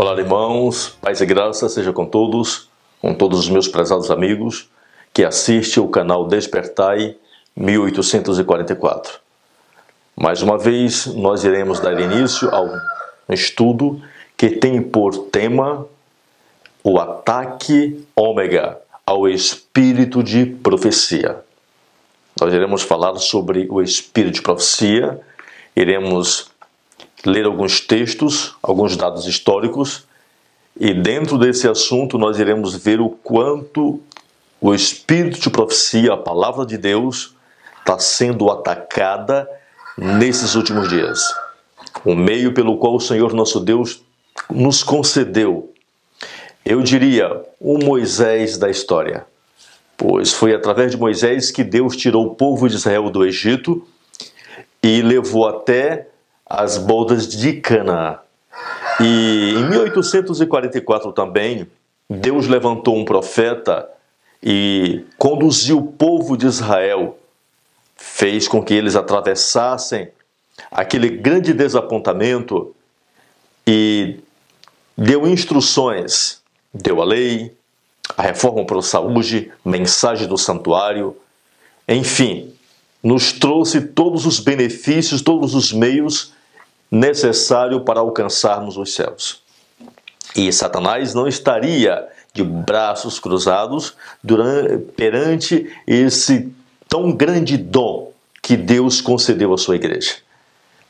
Olá, irmãos, paz e graça seja com todos os meus prezados amigos que assistem o canal Despertai 1844. Mais uma vez, nós iremos dar início a um estudo que tem por tema o ataque ômega ao espírito de profecia. Nós iremos falar sobre o espírito de profecia, iremos ler alguns textos, alguns dados históricos, e dentro desse assunto nós iremos ver o quanto o espírito de profecia, a palavra de Deus, está sendo atacada nesses últimos dias. O meio pelo qual o Senhor nosso Deus nos concedeu, eu diria, o Moisés da história. Pois foi através de Moisés que Deus tirou o povo de Israel do Egito e levou até as bodas de Canaã. E em 1844 também, Deus levantou um profeta e conduziu o povo de Israel, fez com que eles atravessassem aquele grande desapontamento e deu instruções, deu a lei, a reforma para a saúde, mensagem do santuário, enfim, nos trouxe todos os benefícios, todos os meios necessários para alcançarmos os céus. E Satanás não estaria de braços cruzados perante esse tão grande dom que Deus concedeu à sua igreja.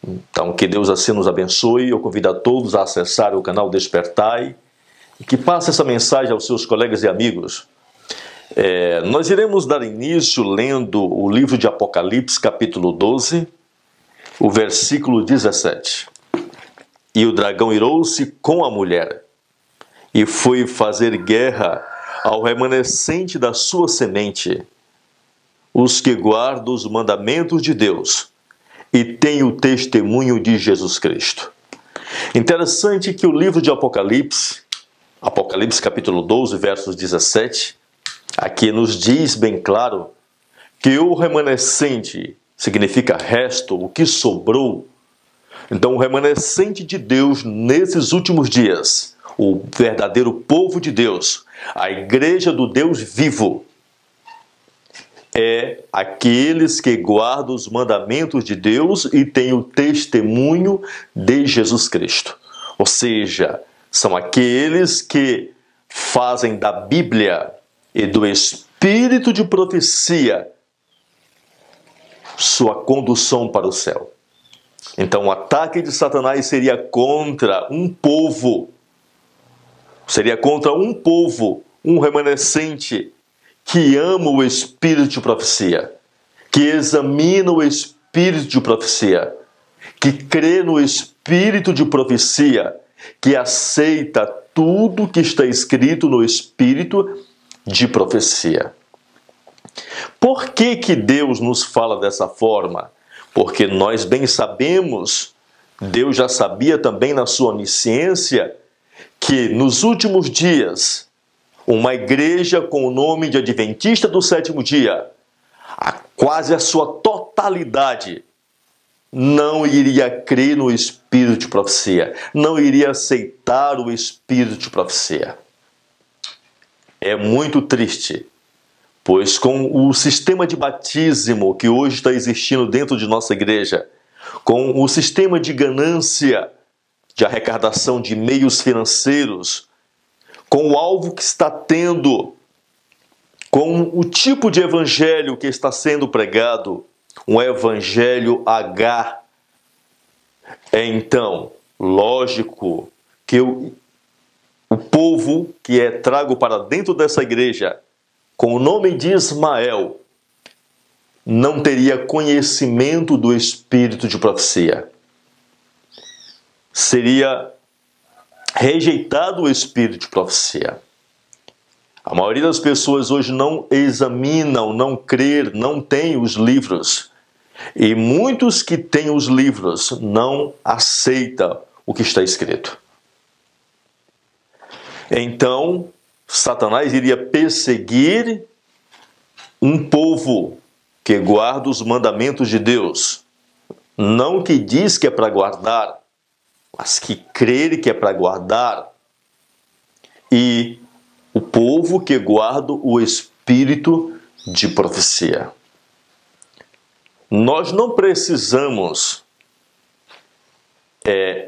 Então, que Deus assim nos abençoe. Eu convido a todos a acessar o canal Despertai e que passe essa mensagem aos seus colegas e amigos. Nós iremos dar início lendo o livro de Apocalipse, capítulo 12, o versículo 17. E o dragão irou-se com a mulher e foi fazer guerra ao remanescente da sua semente, os que guardam os mandamentos de Deus e têm o testemunho de Jesus Cristo. Interessante que o livro de Apocalipse capítulo 12, versos 17, aqui nos diz bem claro que o remanescente significa resto, o que sobrou. Então, o remanescente de Deus nesses últimos dias, o verdadeiro povo de Deus, a igreja do Deus vivo, é aqueles que guardam os mandamentos de Deus e têm o testemunho de Jesus Cristo. Ou seja, são aqueles que fazem da Bíblia e do espírito de profecia sua condução para o céu. Então, o ataque de Satanás seria contra um povo, um remanescente que ama o espírito de profecia, que examina o espírito de profecia, que crê no espírito de profecia, que aceita tudo que está escrito no espírito de profecia. Por que Deus nos fala dessa forma? Porque nós bem sabemos, Deus já sabia também na sua onisciência, que nos últimos dias, uma igreja com o nome de Adventista do Sétimo Dia, quase a sua totalidade, não iria crer no espírito de profecia, não iria aceitar o espírito de profecia. É muito triste, pois com o sistema de batismo que hoje está existindo dentro de nossa igreja, com o sistema de ganância, de arrecadação de meios financeiros, com o alvo que está tendo, com o tipo de evangelho que está sendo pregado, um evangelho H, então, lógico que o povo que é trago para dentro dessa igreja, com o nome de Ismael, não teria conhecimento do espírito de profecia. Seria rejeitado o espírito de profecia. A maioria das pessoas hoje não examinam, não crê, não tem os livros. E muitos que têm os livros não aceitam o que está escrito. Então, Satanás iria perseguir um povo que guarda os mandamentos de Deus. Não que diz que é para guardar, mas que crê que é para guardar, e o povo que guarda o espírito de profecia. Nós não precisamos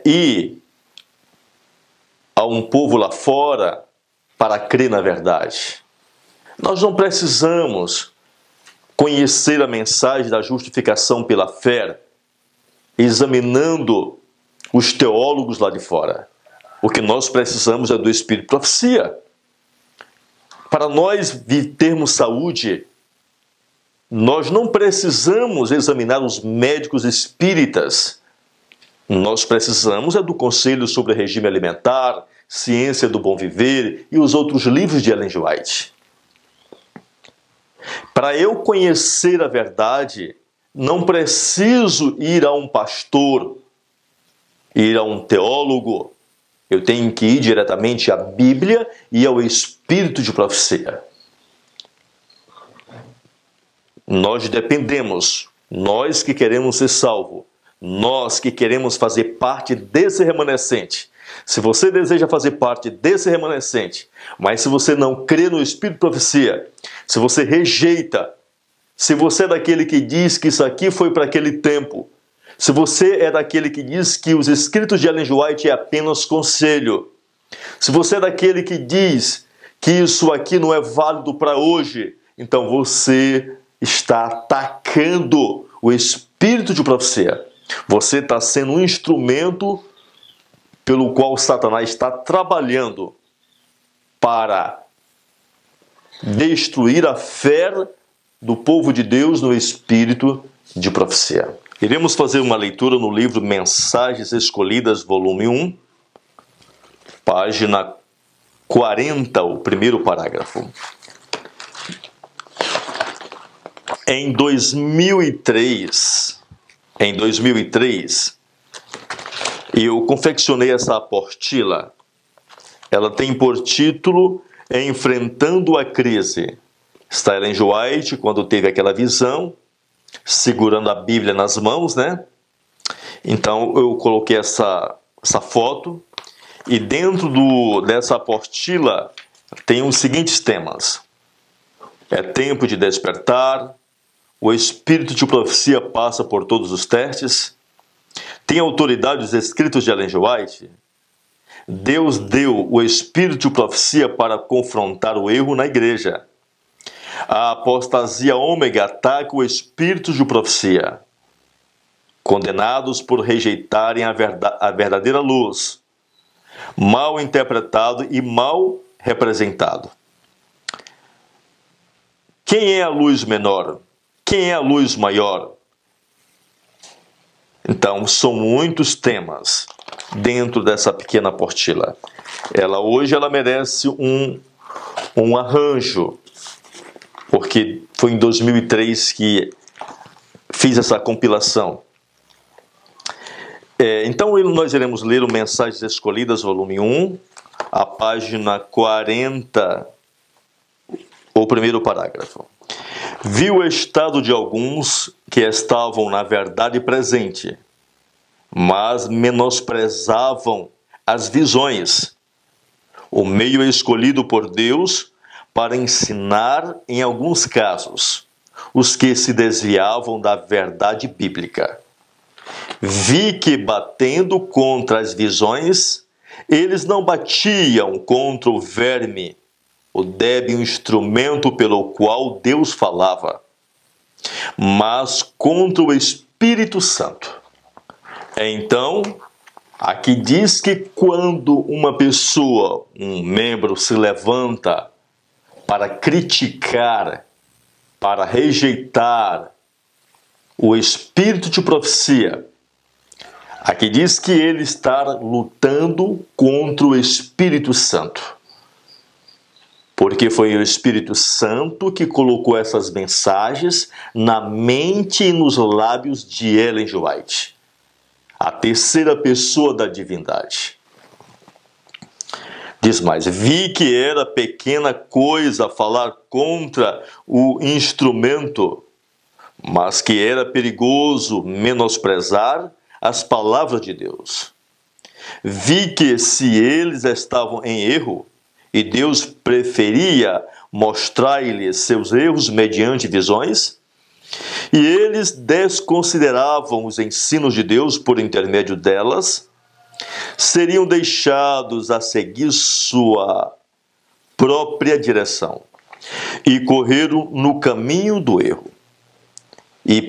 ir a um povo lá fora para crer na verdade. Nós não precisamos conhecer a mensagem da justificação pela fé examinando os teólogos lá de fora. O que nós precisamos é do Espírito de profecia. Para nós termos saúde, nós não precisamos examinar os médicos espíritas. Nós precisamos do Conselho sobre Regime Alimentar, Ciência do Bom Viver e os outros livros de Ellen G. White. Para eu conhecer a verdade, não preciso ir a um pastor, ir a um teólogo. Eu tenho que ir diretamente à Bíblia e ao Espírito de profecia. Nós dependemos, nós que queremos ser salvos, nós que queremos fazer parte desse remanescente. Se você deseja fazer parte desse remanescente, mas se você não crê no Espírito de profecia, se você rejeita, se você é daquele que diz que isso aqui foi para aquele tempo, se você é daquele que diz que os escritos de Ellen G. White é apenas conselho, se você é daquele que diz que isso aqui não é válido para hoje, então você está atacando o Espírito de profecia. Você está sendo um instrumento pelo qual Satanás está trabalhando para destruir a fé do povo de Deus no Espírito de profecia. Iremos fazer uma leitura no livro Mensagens Escolhidas, volume 1, página 40, o primeiro parágrafo. Em 2003, eu confeccionei essa apostila. Ela tem por título Enfrentando a Crise. Está Ellen G. White, quando teve aquela visão, segurando a Bíblia nas mãos, né? Então eu coloquei essa foto e dentro dessa apostila tem os seguintes temas. É tempo de despertar, o Espírito de profecia passa por todos os testes, tem autoridade os escritos de Ellen G. White, Deus deu o Espírito de profecia para confrontar o erro na igreja. A apostasia ômega ataca o Espírito de profecia. Condenados por rejeitarem a verdadeira luz. Mal interpretado e mal representado. Quem é a luz menor? Quem é a luz maior? Então, são muitos temas dentro dessa pequena apostila. Hoje ela merece um arranjo, porque foi em 2003 que fiz essa compilação. Então nós iremos ler o Mensagens Escolhidas, volume 1, a página 40, o primeiro parágrafo. Vi o estado de alguns que estavam na verdade presente, mas menosprezavam as visões, o meio escolhido por Deus para ensinar, em alguns casos, os que se desviavam da verdade bíblica. Vi que, batendo contra as visões, eles não batiam contra o verme, o débil instrumento pelo qual Deus falava, mas contra o Espírito Santo. Então, aqui diz que quando uma pessoa, um membro, se levanta para criticar, para rejeitar o Espírito de profecia, aqui diz que ele está lutando contra o Espírito Santo. Porque foi o Espírito Santo que colocou essas mensagens na mente e nos lábios de Ellen G. White, a terceira pessoa da divindade. Diz mais, vi que era pequena coisa falar contra o instrumento, mas que era perigoso menosprezar as palavras de Deus. Vi que se eles estavam em erro, e Deus preferia mostrar-lhes seus erros mediante visões, e eles desconsideravam os ensinos de Deus por intermédio delas, seriam deixados a seguir sua própria direção e correram no caminho do erro e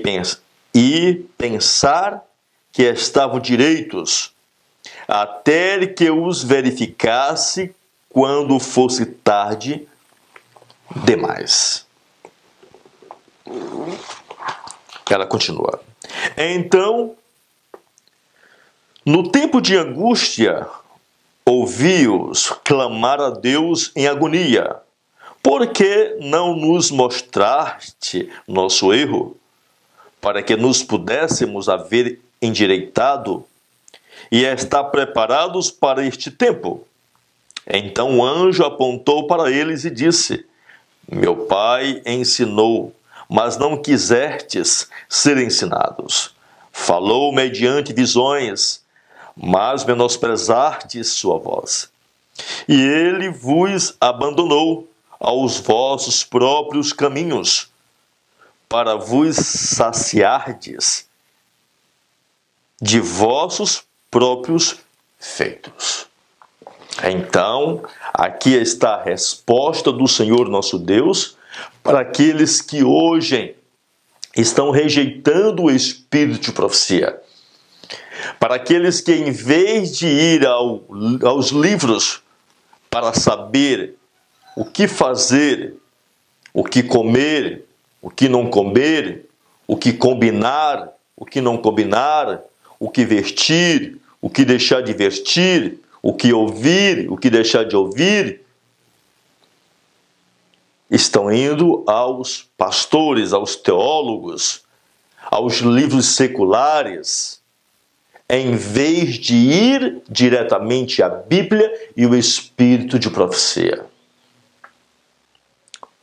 pensar que estavam direitos até que os verificasse quando fosse tarde demais. Ela continua. Então, no tempo de angústia, ouvi-os clamar a Deus em agonia. Por que não nos mostraste nosso erro, para que nos pudéssemos haver endireitado e estar preparados para este tempo? Então o anjo apontou para eles e disse: Meu pai ensinou, mas não quisestes ser ensinados. Falou mediante visões, mas menosprezastes sua voz. E ele vos abandonou aos vossos próprios caminhos, para vos saciardes de vossos próprios feitos. Então, aqui está a resposta do Senhor nosso Deus para aqueles que hoje estão rejeitando o espírito de profecia. Para aqueles que, em vez de ir aos livros para saber o que fazer, o que comer, o que não comer, o que combinar, o que não combinar, o que vestir, o que deixar de vestir, o que ouvir, o que deixar de ouvir, estão indo aos pastores, aos teólogos, aos livros seculares, em vez de ir diretamente à Bíblia e o espírito de profecia.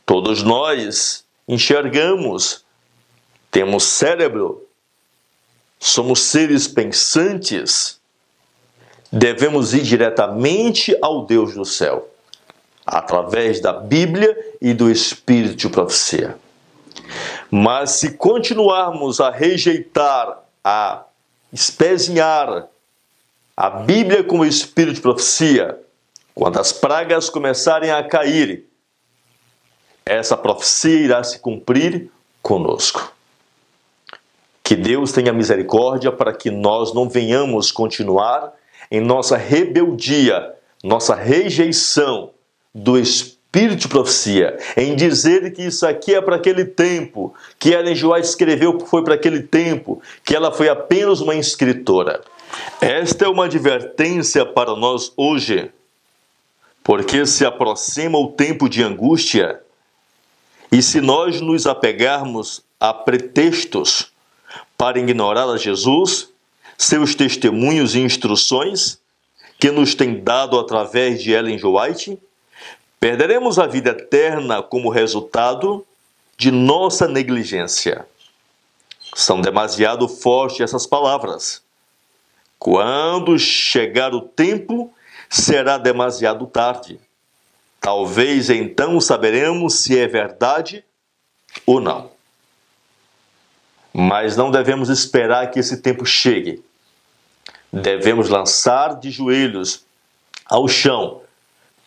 Todos nós enxergamos, temos cérebro, somos seres pensantes, devemos ir diretamente ao Deus do céu, através da Bíblia e do espírito de profecia. Mas se continuarmos a rejeitar, a espezinhar a Bíblia com o espírito de profecia, quando as pragas começarem a cair, essa profecia irá se cumprir conosco. Que Deus tenha misericórdia para que nós não venhamos continuar em nossa rebeldia, nossa rejeição do espírito de profecia, em dizer que isso aqui é para aquele tempo, que Ellen G. White escreveu que foi para aquele tempo, que ela foi apenas uma escritora. Esta é uma advertência para nós hoje, porque se aproxima o tempo de angústia, e se nós nos apegarmos a pretextos para ignorar a Jesus, seus testemunhos e instruções que nos tem dado através de Ellen G. White, perderemos a vida eterna como resultado de nossa negligência. São demasiado fortes essas palavras. Quando chegar o tempo, será demasiado tarde. Talvez então saberemos se é verdade ou não. Mas não devemos esperar que esse tempo chegue. Devemos lançar de joelhos ao chão,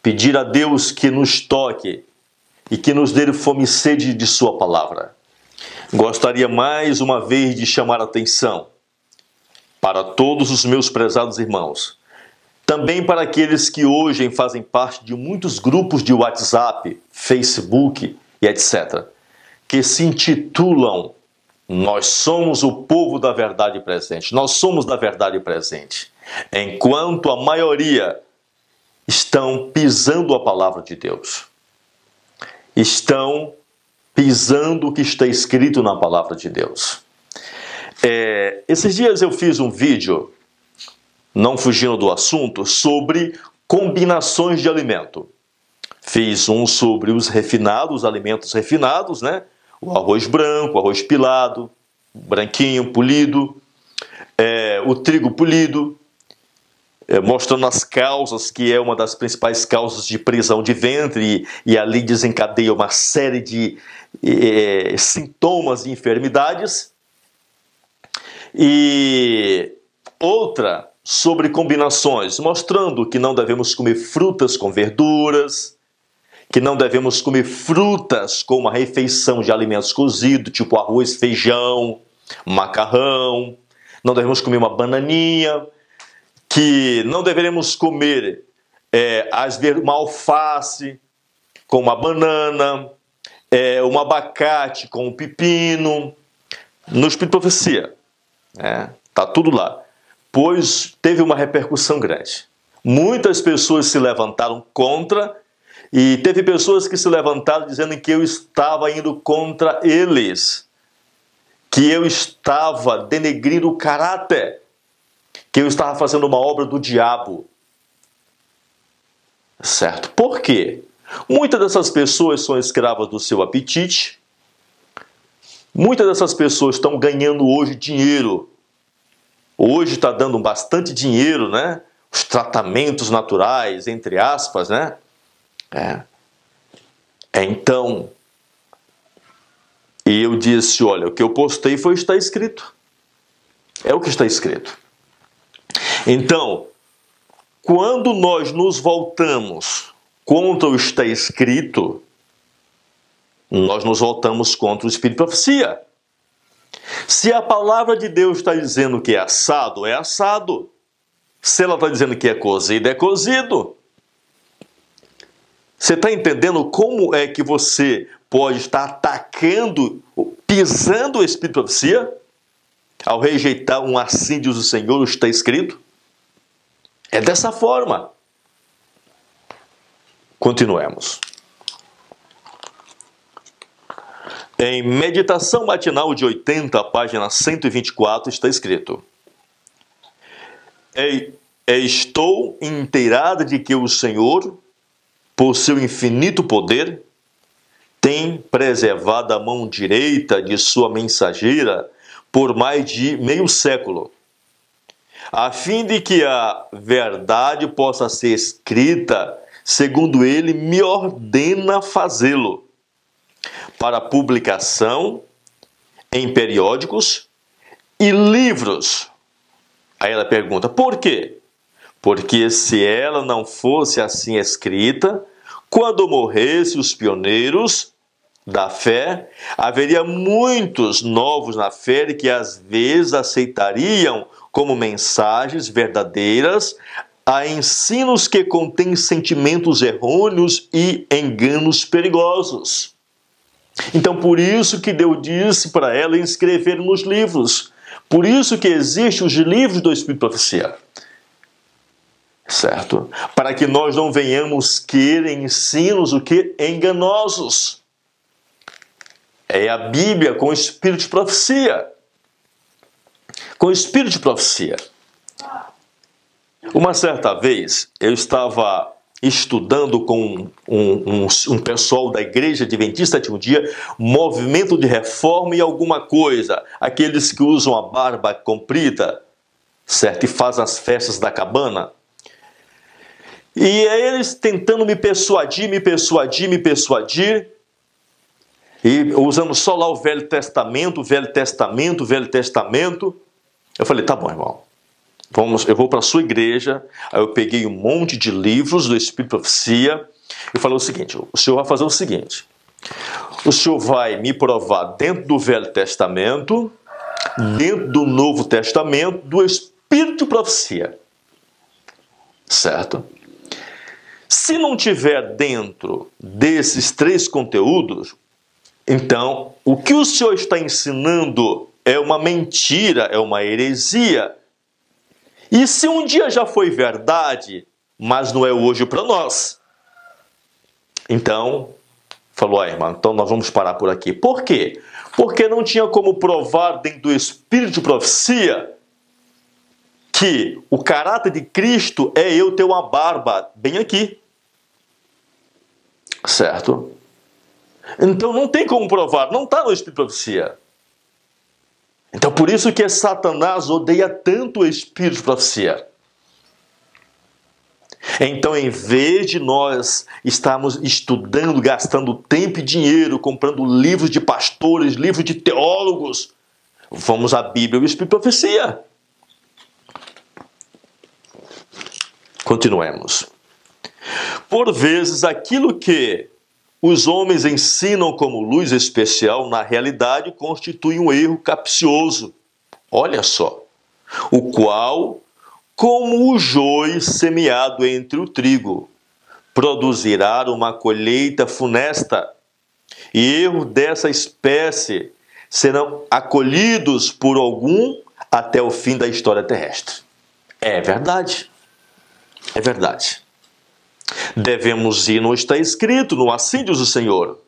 pedir a Deus que nos toque e que nos dê fome e sede de sua palavra. Gostaria mais uma vez de chamar a atenção para todos os meus prezados irmãos, também para aqueles que hoje fazem parte de muitos grupos de WhatsApp, Facebook e etc., que se intitulam Nós somos o povo da verdade presente, nós somos da verdade presente, enquanto a maioria estão pisando a palavra de Deus, estão pisando o que está escrito na palavra de Deus. Esses dias eu fiz um vídeo, não fugindo do assunto, sobre combinações de alimento. Fiz um sobre os refinados, alimentos refinados, né? O arroz branco, o arroz pilado, branquinho, polido, o trigo polido. mostrando as causas, que é uma das principais causas de prisão de ventre, e ali desencadeia uma série de sintomas e enfermidades. E outra sobre combinações, mostrando que não devemos comer frutas com verduras, que não devemos comer frutas com uma refeição de alimentos cozidos, tipo arroz, feijão, macarrão, não devemos comer uma bananinha, que não deveremos comer uma alface com uma banana, um abacate com um pepino. No Espírito de Profecia, tá tudo lá. Pois teve uma repercussão grande. Muitas pessoas se levantaram contra, e teve pessoas que se levantaram dizendo que eu estava indo contra eles, que eu estava denegrindo o caráter, que eu estava fazendo uma obra do diabo. Certo? Por quê? Muitas dessas pessoas são escravas do seu apetite. Muitas dessas pessoas estão ganhando hoje dinheiro. Hoje está dando bastante dinheiro, né? Os tratamentos naturais, entre aspas, né? Então, eu disse, olha, o que eu postei foi o que está escrito. É o que está escrito. Então, quando nós nos voltamos contra o que está escrito, nós nos voltamos contra o Espírito de Profecia. Se a palavra de Deus está dizendo que é assado, é assado. Se ela está dizendo que é cozido, é cozido. Você está entendendo como é que você pode estar atacando, pisando o Espírito de Profecia, ao rejeitar um assim diz o Senhor, o que está escrito? É dessa forma. Continuemos. Em Meditação Matinal de 80, página 124, está escrito: estou inteirada de que o Senhor, por seu infinito poder, tem preservado a mão direita de sua mensageira por mais de meio século, a fim de que a verdade possa ser escrita segundo ele me ordena fazê-lo, para publicação em periódicos e livros. Aí ela pergunta, por quê? Porque se ela não fosse assim escrita, quando morressem os pioneiros da fé, haveria muitos novos na fé que às vezes aceitariam como mensagens verdadeiras a ensinos que contêm sentimentos errôneos e enganos perigosos. Então, por isso que Deus disse para ela escrever nos livros. Por isso que existem os livros do Espírito de Profecia. Certo? Para que nós não venhamos querer ensinos o que? Enganosos. É a Bíblia com o Espírito de Profecia. Com o Espírito de Profecia. Uma certa vez, eu estava estudando com um pessoal da Igreja Adventista de um dia, movimento de reforma e alguma coisa. Aqueles que usam a barba comprida, certo? E fazem as festas da cabana. E eles tentando me persuadir, e usando só lá o Velho Testamento. Eu falei, tá bom, irmão. Eu vou para a sua igreja. Aí eu peguei um monte de livros do Espírito de Profecia e falei o seguinte, o senhor vai fazer o seguinte, o senhor vai me provar dentro do Velho Testamento, dentro do Novo Testamento, do Espírito de Profecia. Certo? Se não tiver dentro desses três conteúdos, então o que o senhor está ensinando é uma mentira, é uma heresia. E se um dia já foi verdade, mas não é hoje para nós. Então, falou, irmã, então nós vamos parar por aqui. Por quê? Porque não tinha como provar dentro do Espírito de Profecia que o caráter de Cristo é eu ter uma barba bem aqui. Certo? Então não tem como provar, não está no Espírito de Profecia. Então por isso que Satanás odeia tanto o Espírito de Profecia. Então, em vez de nós estarmos estudando, gastando tempo e dinheiro, comprando livros de pastores, livros de teólogos, vamos à Bíblia e o Espírito de Profecia. Continuemos. Por vezes, aquilo que os homens ensinam como luz especial, na realidade, constitui um erro capcioso. Olha só. O qual, como o joio semeado entre o trigo, produzirá uma colheita funesta, e erros dessa espécie serão acolhidos por algum até o fim da história terrestre. É verdade. É verdade. Devemos ir, não está escrito, no assim diz o Senhor.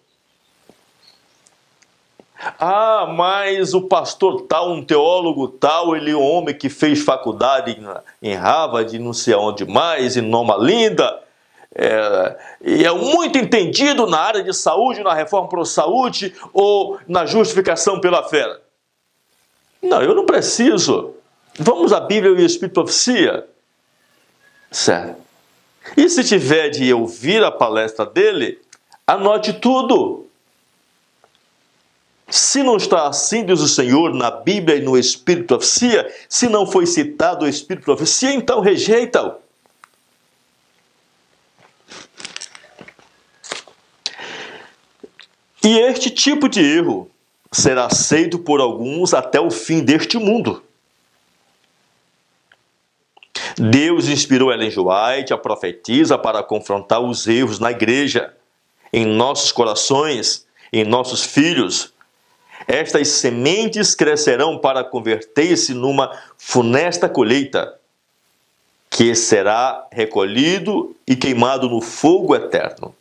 Ah, mas o pastor tal, um teólogo tal, ele é um homem que fez faculdade em Harvard, não sei aonde mais, em Noma Linda, e é muito entendido na área de saúde, na reforma para a saúde ou na justificação pela fé. Não, eu não preciso. Vamos à Bíblia e o Espírito de Profecia. Certo. E se tiver de ouvir a palestra dele, anote tudo. Se não está assim, diz o Senhor, na Bíblia e no Espírito de Profecia, se não foi citado o Espírito de Profecia, então rejeita-o. E este tipo de erro será aceito por alguns até o fim deste mundo. Deus inspirou Ellen G. White, a profetisa, para confrontar os erros na igreja, em nossos corações, em nossos filhos. Estas sementes crescerão para converter-se numa funesta colheita, que será recolhido e queimado no fogo eterno.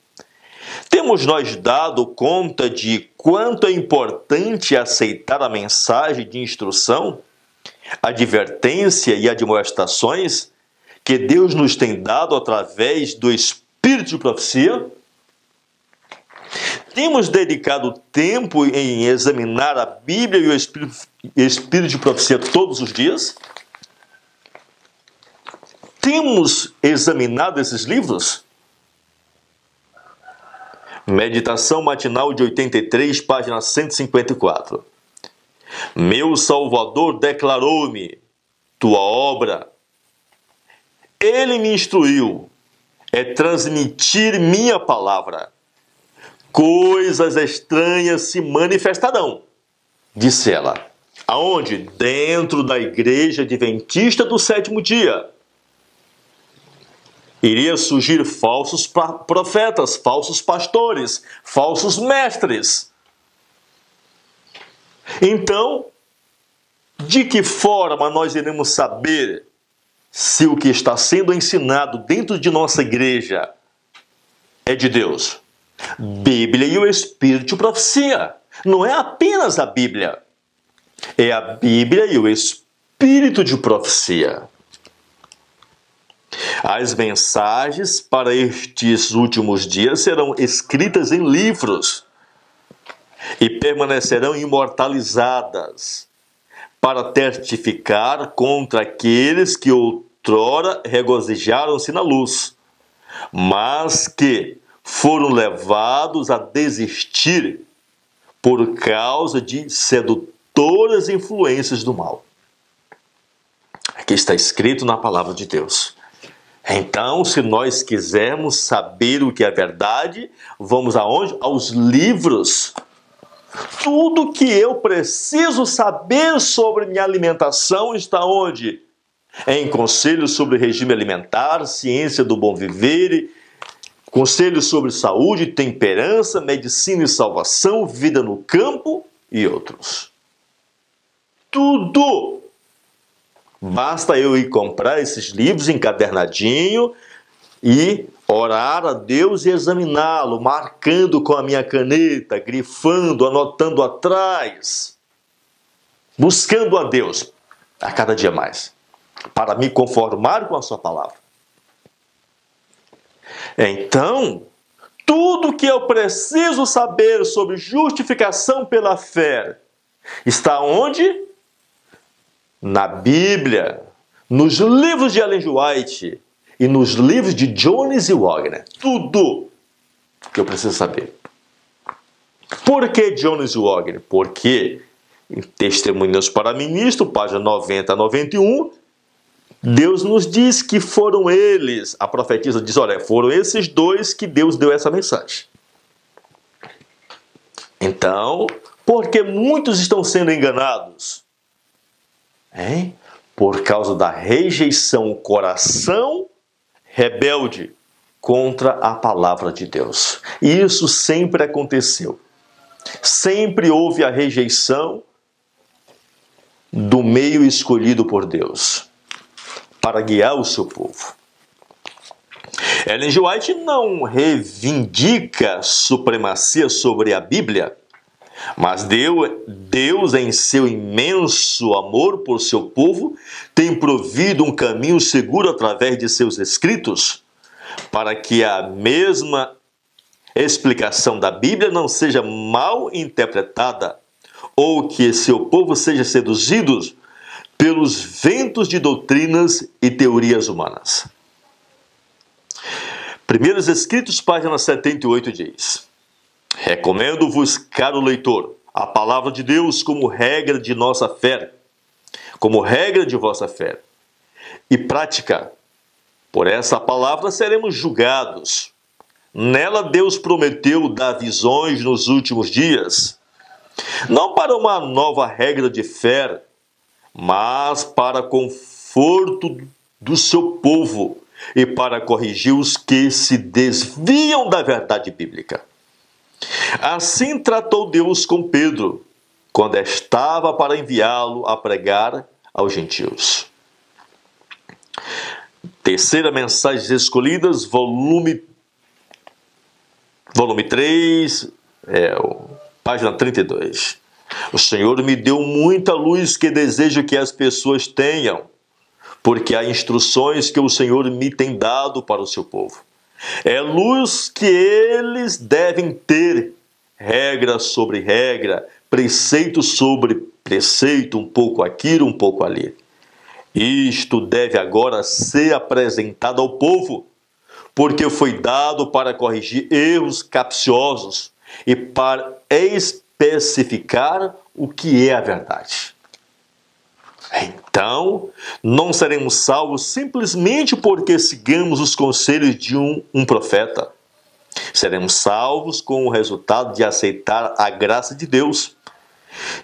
Temos nós dado conta de quanto é importante aceitar a mensagem de instrução, advertência e admoestações que Deus nos tem dado através do Espírito de Profecia? Temos dedicado tempo em examinar a Bíblia e o Espírito de Profecia todos os dias? Temos examinado esses livros? Meditação matinal de 83, página 154. Meu Salvador declarou-me, tua obra. Ele me instruiu, é transmitir minha palavra. Coisas estranhas se manifestarão, disse ela. Aonde? Dentro da igreja adventista do sétimo dia. Iria surgir falsos profetas, falsos pastores, falsos mestres. Então, de que forma nós iremos saber se o que está sendo ensinado dentro de nossa igreja é de Deus? Bíblia e o Espírito de Profecia. Não é apenas a Bíblia. É a Bíblia e o Espírito de Profecia. As mensagens para estes últimos dias serão escritas em livros e permanecerão imortalizadas para testificar contra aqueles que outrora regozijaram-se na luz, mas que foram levados a desistir por causa de sedutoras influências do mal. Aqui está escrito na palavra de Deus. Então, se nós quisermos saber o que é verdade, vamos aonde? Aos livros. Tudo que eu preciso saber sobre minha alimentação está onde? Em conselhos sobre regime alimentar, ciência do bom viver, conselhos sobre saúde, temperança, medicina e salvação, vida no campo e outros. Tudo! Basta eu ir comprar esses livros encadernadinho e orar a Deus e examiná-lo, marcando com a minha caneta, grifando, anotando atrás, buscando a Deus a cada dia mais, para me conformar com a sua palavra. Então, tudo que eu preciso saber sobre justificação pela fé está onde? Na Bíblia, nos livros de Ellen G. White e nos livros de Jones e Wagner. Tudo que eu preciso saber. Por que Jones e Wagner? Porque em Testemunhas para Ministro, página 90 a 91, Deus nos diz que foram eles, a profetisa diz, olha, foram esses dois que Deus deu essa mensagem. Então, por que muitos estão sendo enganados? Por causa da rejeição, o coração rebelde contra a palavra de Deus. E isso sempre aconteceu. Sempre houve a rejeição do meio escolhido por Deus para guiar o seu povo. Ellen G. White não reivindica supremacia sobre a Bíblia, mas Deus, em seu imenso amor por seu povo, tem provido um caminho seguro através de seus escritos, para que a mesma explicação da Bíblia não seja mal interpretada, ou que seu povo seja seduzido pelos ventos de doutrinas e teorias humanas. Primeiros Escritos, página 78, diz: recomendo-vos, caro leitor, a palavra de Deus como regra de nossa fé, como regra de vossa fé, e prática. Por essa palavra seremos julgados. Nela Deus prometeu dar visões nos últimos dias, não para uma nova regra de fé, mas para conforto do seu povo e para corrigir os que se desviam da verdade bíblica. Assim tratou Deus com Pedro, quando estava para enviá-lo a pregar aos gentios. Terceira Mensagens Escolhidas, volume 3, página 32. O Senhor me deu muita luz que desejo que as pessoas tenham, porque há instruções que o Senhor me tem dado para o seu povo. É luz que eles devem ter, regra sobre regra, preceito sobre preceito, um pouco aqui, um pouco ali. Isto deve agora ser apresentado ao povo, porque foi dado para corrigir erros capciosos e para especificar o que é a verdade. Então, não seremos salvos simplesmente porque sigamos os conselhos de um profeta. Seremos salvos com o resultado de aceitar a graça de Deus,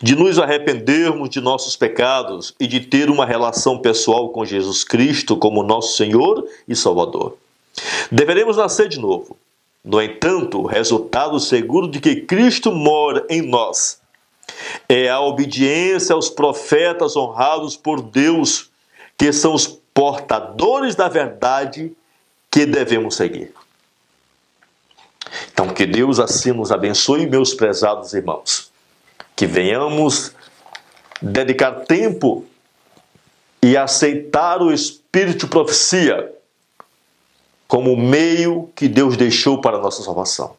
de nos arrependermos de nossos pecados e de ter uma relação pessoal com Jesus Cristo como nosso Senhor e Salvador. Deveremos nascer de novo. No entanto, o resultado seguro de que Cristo mora em nós é a obediência aos profetas honrados por Deus, que são os portadores da verdade que devemos seguir. Então, que Deus assim nos abençoe, meus prezados irmãos. Que venhamos dedicar tempo e aceitar o Espírito de profecia como meio que Deus deixou para a nossa salvação.